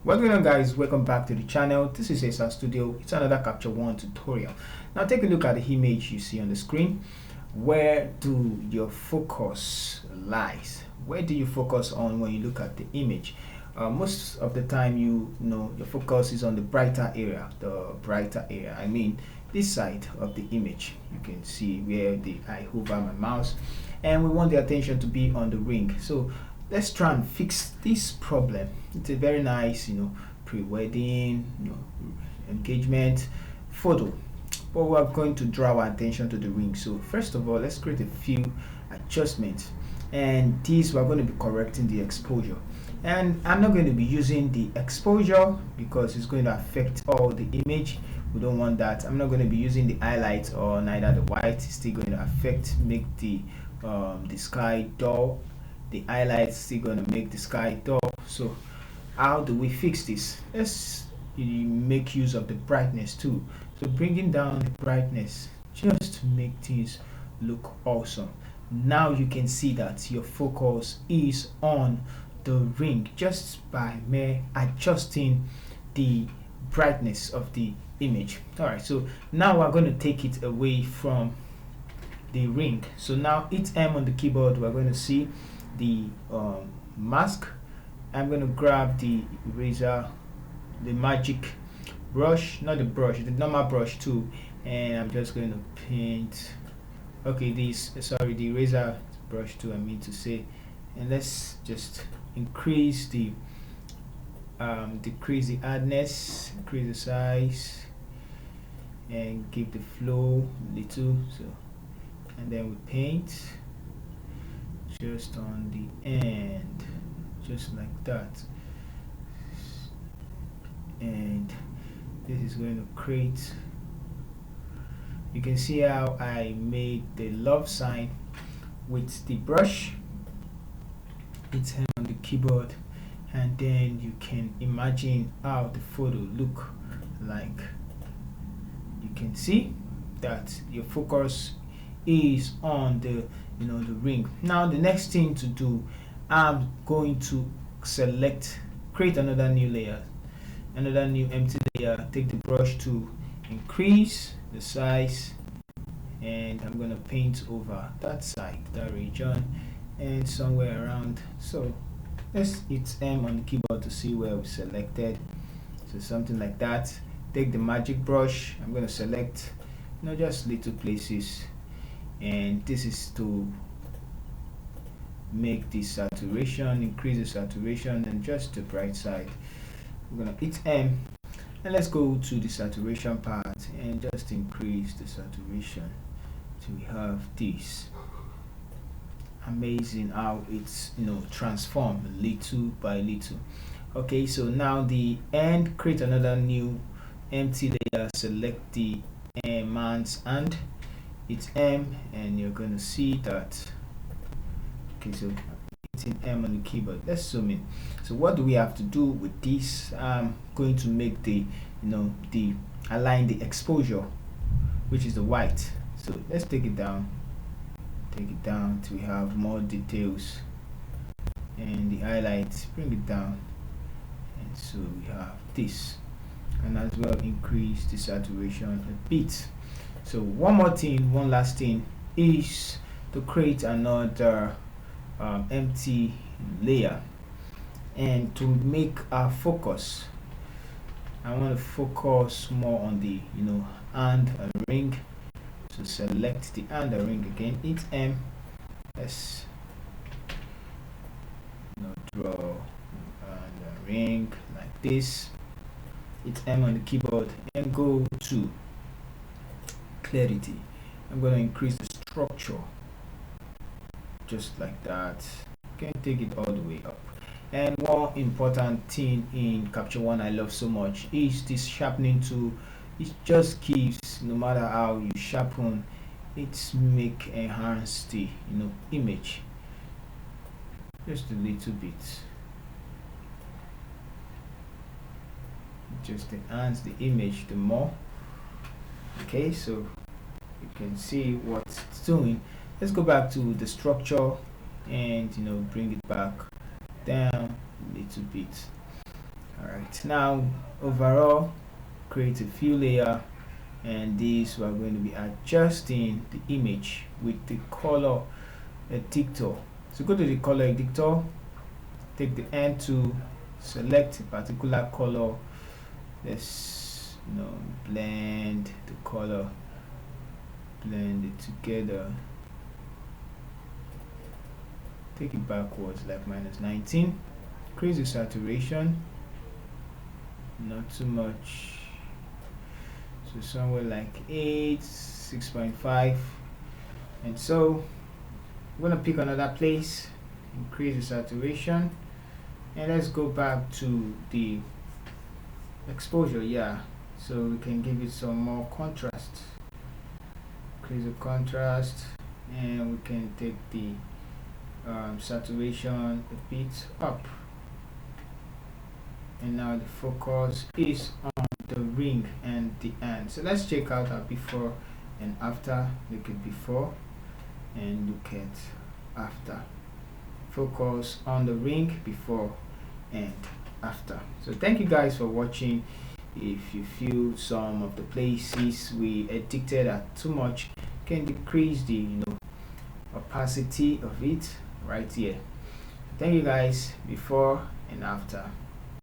What's going on, guys? Welcome back to the channel. This is SR Studio. It's another Capture One tutorial. Now take a look at the image you see on the screen. Where do your focus lies? Where do you focus on when you look at the image? Most of the time, you know your focus is on the brighter area. I mean this side of the image. You can see where I hover my mouse, and we want the attention to be on the ring. So let's try and fix this problem. It's a very nice, pre-wedding, engagement photo, but we're going to draw our attention to the ring. So first of all, let's create a few adjustments, and these we're going to be correcting the exposure. And I'm not going to be using the exposure because it's going to affect all the image. We don't want that. I'm not going to be using the highlight or neither the white. It's still going to make the sky dull. The highlights still going to make the sky dull. So how do we fix this? Let's make use of the brightness too. So bringing down the brightness just to make things look awesome. Now you can see that your focus is on the ring just by mere adjusting the brightness of the image. Alright, so now we're going to take it away from the ring. So now hit M on the keyboard. We're going to see the mask. I'm going to grab the eraser, the magic brush, not the brush, the normal brush too, and I'm just going to paint. Okay, the eraser brush too, I mean to say. And let's just increase the decrease the hardness, increase the size, and give the flow little. So, and then we paint just on the end, just like that. And this is going to create, you can see how I made the love sign with the brush. It's on the keyboard, and then you can imagine how the photo look like. You can see that your focus is on the the ring. Now the next thing to do, I'm going to create another new layer, another new empty layer. Take the brush to increase the size, and I'm going to paint over that side, that region, and somewhere around. So let's hit M on the keyboard to see where we selected. So something like that. Take the magic brush. I'm going to select just little places, and this is to make the saturation, increase the saturation, and just the bright side. I'm going to hit M, and let's go to the saturation part and just increase the saturation so we have this. Amazing how it's transformed little by little. Okay, so now the end, create another new empty layer, select the man's hand, it's M, and you're going to see that. Okay, so hitting M on the keyboard. Let's zoom in. So what do we have to do with this? I'm going to make the align the exposure, which is the white. So let's take it down till we have more details, and the highlights, bring it down, and so we have this, and as well increase the saturation a bit. So one last thing is to create another empty layer, and to make our focus, I want to focus more on the hand and ring. So select the hand and ring again, hit M. Let's draw and ring like this. Hit M on the keyboard and go to clarity. I'm going to increase the structure just like that. You can take it all the way up. And one important thing in Capture One I love so much is this sharpening tool. It just keeps, no matter how you sharpen, it's enhance the image just a little bit. Just enhance the image the more. Okay, so you can see what it's doing. Let's go back to the structure and bring it back down a little bit. Alright, now overall create a few layer, and this we are going to be adjusting the image with the color editor. So go to the color editor, take the end to select a particular color. Let's blend the color, blend it together, take it backwards like -19, increase the saturation, not too much, so somewhere like 8, 6.5. And so I'm gonna pick another place, increase the saturation, and let's go back to the exposure. Yeah, so we can give it some more contrast, increase the contrast, and we can take the saturation a bit up. And now the focus is on the ring and the end. So let's check out our before and after. Look at before and look at after. Focus on the ring before and after. So thank you guys for watching. If you feel some of the places we edited are too much, can decrease the opacity of it right here. Thank you guys, before and after.